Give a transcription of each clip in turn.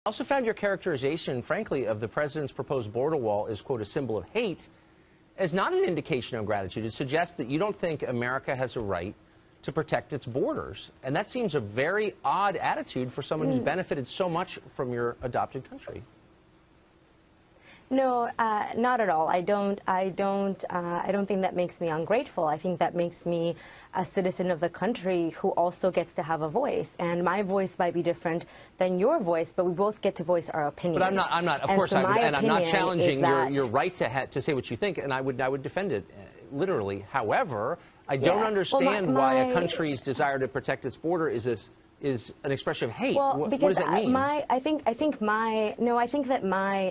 I also found your characterization, frankly, of the president's proposed border wall as, quote, a symbol of hate, as not an indication of gratitude. It suggests that you don't think America has a right to protect its borders. And that seems a very odd attitude for someone who's benefited so much from your adopted country. No, not at all. I don't think that makes me ungrateful. I think that makes me a citizen of the country who also gets to have a voice. And my voice might be different than your voice, but we both get to voice our opinions. But I'm not. Of course, so I'm not challenging your right to say what you think, and I would defend it literally. However, I don't understand why a country's desire to protect its border is an expression of hate. Well, what does that mean? I think that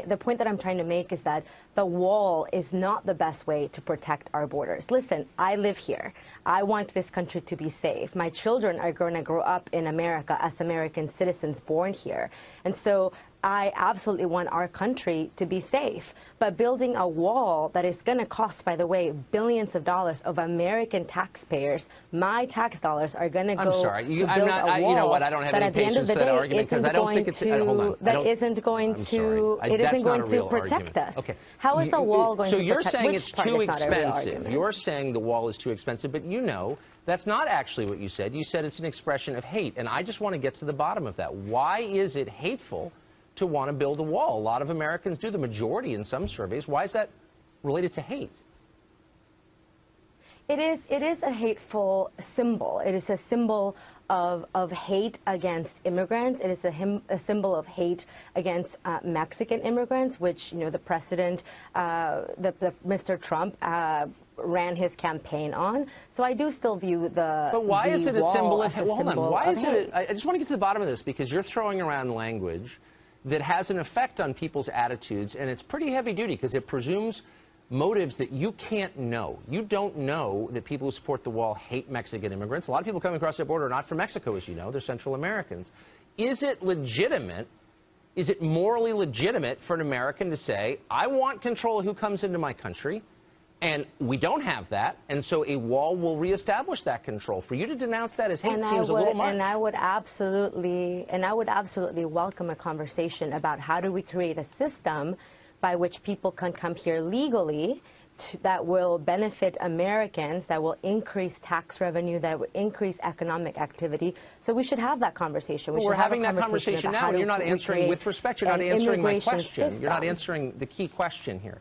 the point that I'm trying to make is that the wall is not the best way to protect our borders. Listen, I live here. I want this country to be safe. My children are going to grow up in America as American citizens born here. And so I absolutely want our country to be safe. But building a wall that is going to cost, by the way, billions of dollars of American taxpayers, my tax dollars are going to go to build a wall. You know what? I don't have any patience for that argument because I don't think it's. Hold on. That isn't going to protect us. Okay. How is the wall going to protect? So you're saying it's too expensive. You're saying the wall is too expensive, but you know that's not actually what you said. You said it's an expression of hate, and I just want to get to the bottom of that. Why is it hateful to want to build a wall? A lot of Americans do, the majority in some surveys. Why is that related to hate? It is a hateful symbol. It is a symbol of hate against immigrants. It is a symbol of hate against Mexican immigrants, which, you know, the president, Mr. Trump, ran his campaign on. So I do still view the But why is it a symbol of hate? Well, hold on. Why is it? I just want to get to the bottom of this because you're throwing around language that has an effect on people's attitudes, and it's pretty heavy duty because it presumes motives that you can't know. You don't know that people who support the wall hate Mexican immigrants. A lot of people coming across the border are not from Mexico, as you know. They're Central Americans. Is it legitimate, is it morally legitimate for an American to say, I want control of who comes into my country, and we don't have that, and so a wall will reestablish that control? For you to denounce that as hate seems a little much. And I would absolutely welcome a conversation about how do we create a system by which people can come here legally that will benefit Americans, that will increase tax revenue, that will increase economic activity. So we should have that conversation. We're having that conversation now, and you're not answering, with respect, you're not answering my question. You're not answering the key question here.